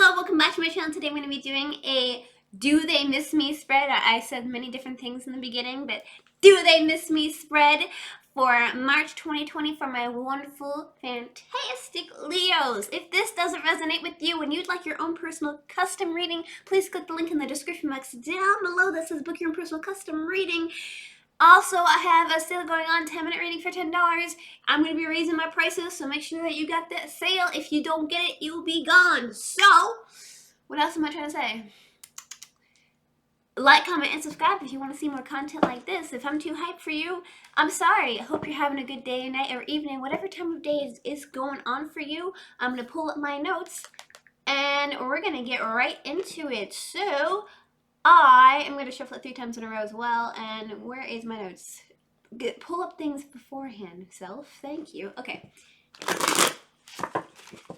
Hello, welcome back to my channel. Today I'm going to be doing a Do They Miss Me spread. I said many different things in the beginning, but Do They Miss Me spread for March 2020 for my wonderful, fantastic Leos. If this doesn't resonate with you and you'd like your own personal custom reading, please click the link in the description box down below that says book your own personal custom reading. Also, I have a sale going on, 10-minute reading for $10. I'm going to be raising my prices, so make sure that you got that sale. If you don't get it, you'll be gone. So, what else am I trying to say? Like, comment, and subscribe if you want to see more content like this. If I'm too hyped for you, I'm sorry. I hope you're having a good day, night, or evening. Whatever time of day is going on for you, I'm going to pull up my notes, and we're going to get right into it. So, I am going to shuffle it 3 times in a row as well. And where is my notes? Pull up things beforehand, self. Thank you. Okay.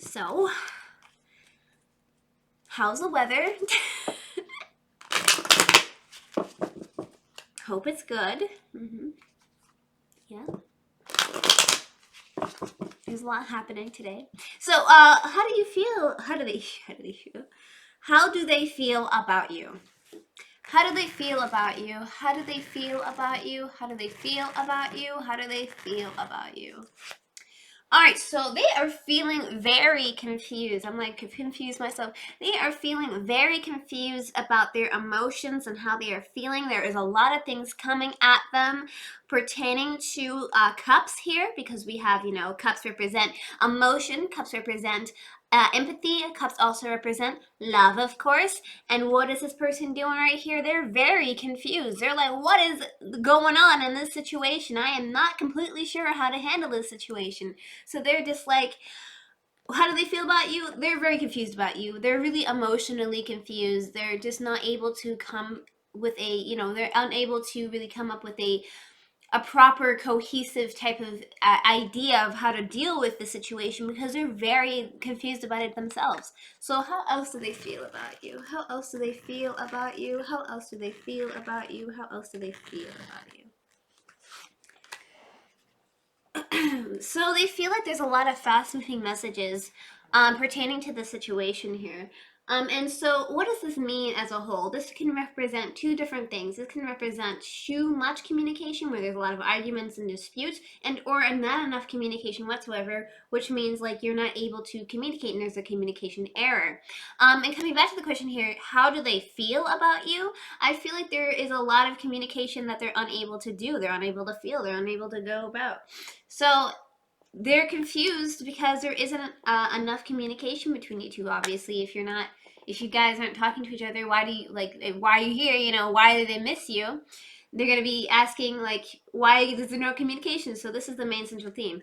So, how's the weather? Hope it's good. Yeah. There's a lot happening today. So, how do you feel? How do they feel? How do they feel about you? How do they feel about you? How do they feel about you? How do they feel about you? How do they feel about you? All right, so they are feeling very confused. I'm like confused myself. They are feeling very confused about their emotions and how they are feeling. There is a lot of things coming at them pertaining to cups here, because we have, cups represent emotion, cups represent empathy, cups also represent love, of course. And what is this person doing right here? They're very confused. They're like, what is going on in this situation? I am not completely sure how to handle this situation. So they're just like, how do they feel about you? They're very confused about you. They're really emotionally confused. They're just not able to come with a, they're unable to really come up with a proper cohesive type of idea of how to deal with the situation, because they're very confused about it themselves. So how else do they feel about you? How else do they feel about you? How else do they feel about you? How else do they feel about you? So they feel like there's a lot of fast-moving messages pertaining to the situation here. And so what does this mean as a whole? This can represent 2 different things. This can represent too much communication, where there's a lot of arguments and disputes, and or not enough communication whatsoever, which means like you're not able to communicate and there's a communication error. And coming back to the question here, how do they feel about you? I feel like there is a lot of communication that they're unable to do. They're unable to feel. They're unable to go about. So they're confused because there isn't enough communication between you two. Obviously, if you guys aren't talking to each other, why are you here? Why do they miss you? They're going to be asking, like, why is there no communication? So this is the main central theme.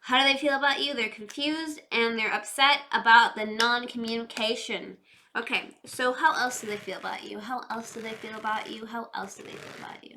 How do they feel about you? They're confused and they're upset about the non-communication. Okay, so how else do they feel about you? How else do they feel about you? How else do they feel about you?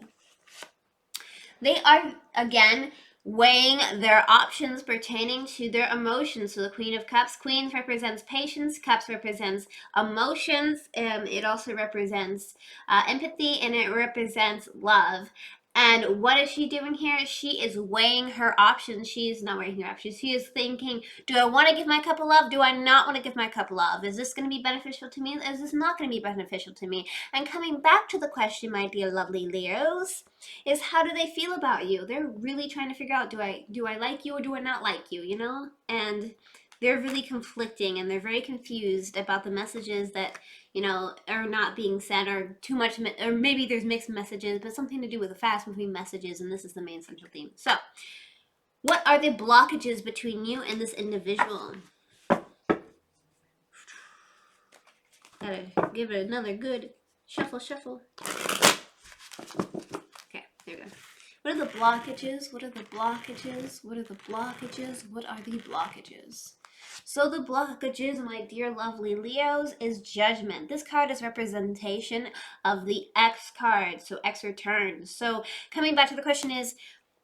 They are, again, weighing their options pertaining to their emotions. So the Queen of Cups, Queens represents patience, Cups represents emotions, it also represents empathy, and it represents love. And what is she doing here? She is weighing her options. She is not weighing her options. She is thinking, do I want to give my cup of love? Do I not want to give my cup of love? Is this going to be beneficial to me? Is this not going to be beneficial to me? And coming back to the question, my dear lovely Leos, is how do they feel about you? They're really trying to figure out, do I like you or do I not like you, And they're really conflicting and they're very confused about the messages that, are not being sent, or too much, or maybe there's mixed messages, but something to do with the fast moving messages, and this is the main central theme. So, what are the blockages between you and this individual? Gotta give it another good shuffle. Okay, there we go. What are the blockages? What are the blockages? What are the blockages? What are the blockages? So the blockages, my dear lovely Leos, is Judgment. This card is representation of the X card, so X returns. So coming back to the question is,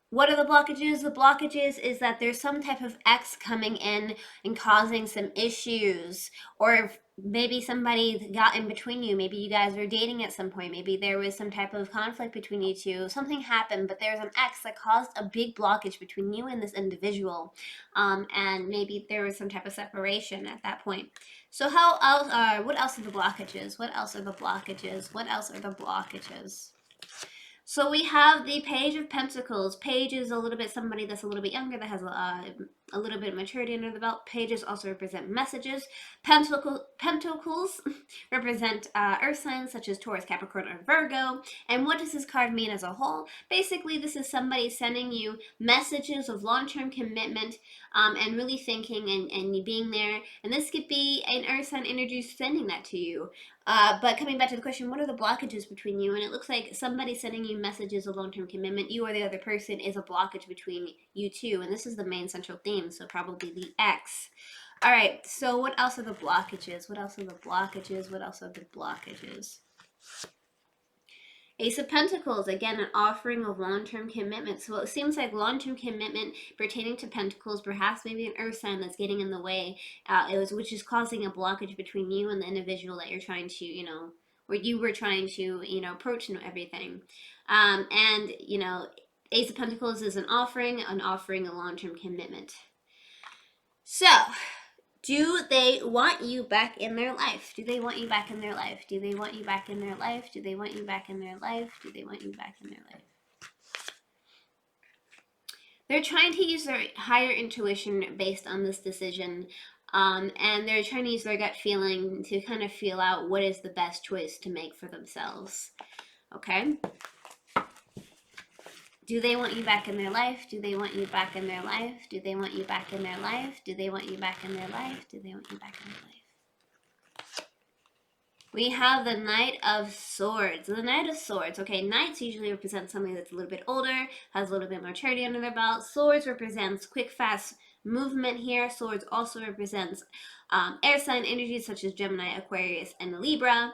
What are the blockages? The blockages is that there's some type of X coming in and causing some issues, or maybe somebody got in between you. Maybe you guys were dating at some point. Maybe there was some type of conflict between you two. Something happened, but there's an X that caused a big blockage between you and this individual, and maybe there was some type of separation at that point. So how else? What else are the blockages? What else are the blockages? What else are the blockages? So we have the Page of Pentacles. Page is a little bit somebody that's a little bit younger, that has a little bit of maturity under the belt. Pages also represent messages. Pentacles represent earth signs such as Taurus, Capricorn, or Virgo. And what does this card mean as a whole? Basically, this is somebody sending you messages of long-term commitment, and really thinking and you being there. And this could be an earth sign energy sending that to you. But coming back to the question, what are the blockages between you? And it looks like somebody sending you messages of long-term commitment, you or the other person, is a blockage between you two. And this is the main central theme, so probably the X. All right, so what else are the blockages? What else are the blockages? What else are the blockages? Ace of Pentacles, again, an offering of long-term commitment. So it seems like long-term commitment pertaining to Pentacles, perhaps maybe an earth sign that's getting in the way, which is causing a blockage between you and the individual that you're trying to, or you were trying to, approach and everything. And, Ace of Pentacles is an offering of long-term commitment. So, do they want you back in their life? Do they want you back in their life? Do they want you back in their life? Do they want you back in their life? Do they want you back in their life? They're trying to use their higher intuition based on this decision. And they're trying to use their gut feeling to kind of feel out what is the best choice to make for themselves. Okay? Do they want you back in their life? Do they want you back in their life? Do they want you back in their life? Do they want you back in their life? Do they want you back in their life? We have the Knight of Swords. The Knight of Swords. Okay, Knights usually represent somebody that's a little bit older, has a little bit more maturity under their belt. Swords represents quick, fast movement here. Swords also represents air sign energies such as Gemini, Aquarius, and Libra.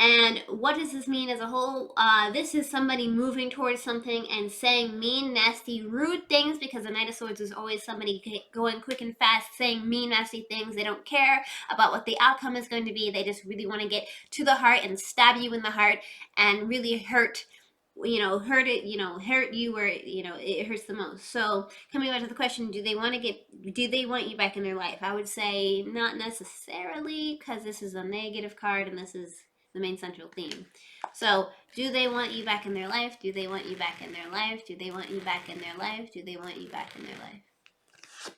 And what does this mean as a whole? This is somebody moving towards something and saying mean, nasty, rude things, because the Knight of Swords is always somebody going quick and fast, saying mean, nasty things. They don't care about what the outcome is going to be. They just really want to get to the heart and stab you in the heart and really hurt hurt you where, it hurts the most. So coming back to the question, do they want you back in their life? I would say not necessarily, because this is a negative card and this is the main central theme. So do they want you back in their life? Do they want you back in their life? Do they want you back in their life? Do they want you back in their life?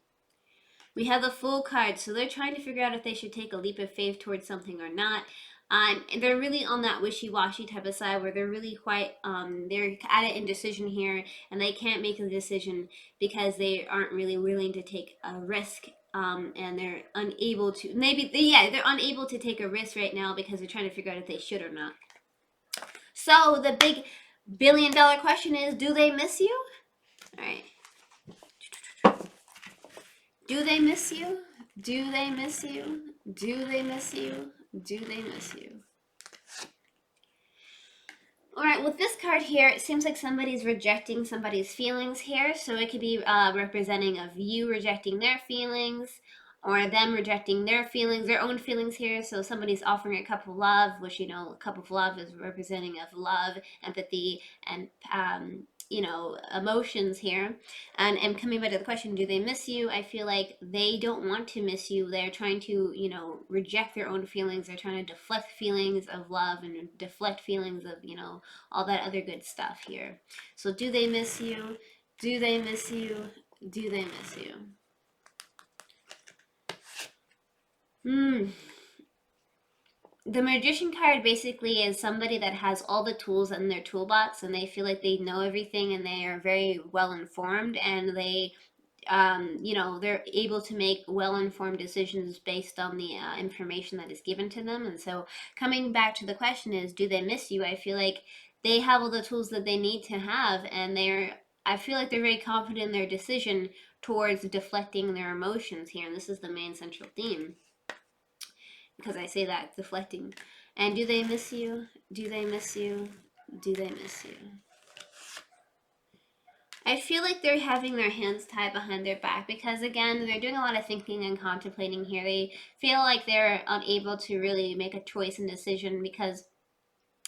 We have the Fool card, so they're trying to figure out if they should take a leap of faith towards something or not. They're really on that wishy-washy type of side where they're really quite, they're at an indecision here, and they can't make a decision because they aren't really willing to take a risk, and they're unable to, they're unable to take a risk right now because they're trying to figure out if they should or not. So the big billion-dollar question is, do they miss you? All right. Do they miss you? Do they miss you? Do they miss you? Do they miss you? All right, with this card here, it seems like somebody's rejecting somebody's feelings here. So it could be representing of you rejecting their feelings, or them rejecting their feelings, their own feelings here. So somebody's offering a cup of love, which, a cup of love is representing of love, empathy, and emotions here. And coming back to the question, do they miss you? I feel like they don't want to miss you. They're trying to, reject their own feelings. They're trying to deflect feelings of love and deflect feelings of, all that other good stuff here. So do they miss you? Do they miss you? Do they miss you? The Magician card basically is somebody that has all the tools in their toolbox, and they feel like they know everything, and they are very well informed, and they they're able to make well-informed decisions based on the information that is given to them. And so coming back to the question is, do they miss you? I feel like they have all the tools that they need to have, and I feel like they're very confident in their decision towards deflecting their emotions here. And this is the main central theme, because I say that, deflecting. And do they miss you? Do they miss you? Do they miss you? I feel like they're having their hands tied behind their back because, again, they're doing a lot of thinking and contemplating here. They feel like they're unable to really make a choice and decision because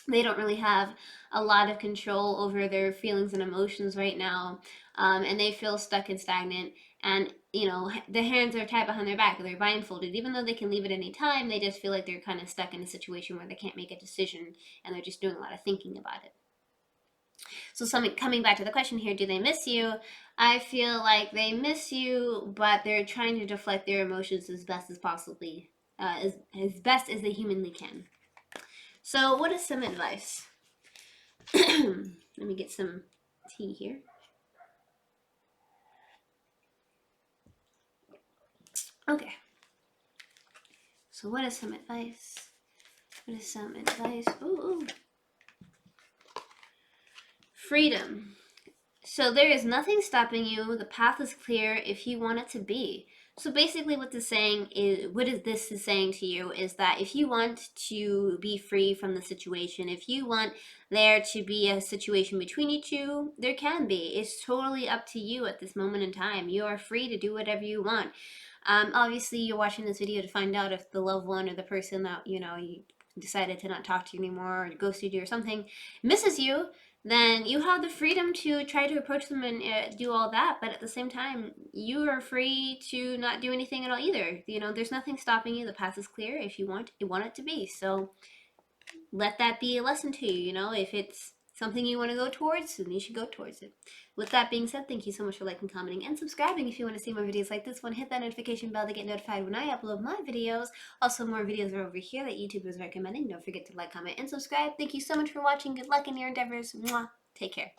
they don't really have a lot of control over their feelings and emotions right now, and they feel stuck and stagnant. And the hands are tied behind their back; they're blindfolded. Even though they can leave at any time, they just feel like they're kind of stuck in a situation where they can't make a decision, and they're just doing a lot of thinking about it. So, coming back to the question here, do they miss you? I feel like they miss you, but they're trying to deflect their emotions as best as possibly, as best as they humanly can. So, what is some advice? Let me get some tea here. Okay. So, what is some advice? What is some advice? Ooh. Freedom. So there is nothing stopping you. The path is clear if you want it to be. So basically what this is saying to you is that if you want to be free from the situation, if you want there to be a situation between you two, there can be. It's totally up to you at this moment in time. You are free to do whatever you want. Obviously you're watching this video to find out if the loved one or the person that, you decided to not talk to you anymore or ghosted you or something misses you, then you have the freedom to try to approach them and do all that. But at the same time, you are free to not do anything at all either. There's nothing stopping you. The path is clear if you want it to be. So let that be a lesson to you. If it's something you want to go towards, then you should go towards it. With that being said, thank you so much for liking, commenting, and subscribing. If you want to see more videos like this one, hit that notification bell to get notified when I upload my videos. Also, more videos are over here that YouTube is recommending. Don't forget to like, comment, and subscribe. Thank you so much for watching. Good luck in your endeavors. Mwah. Take care.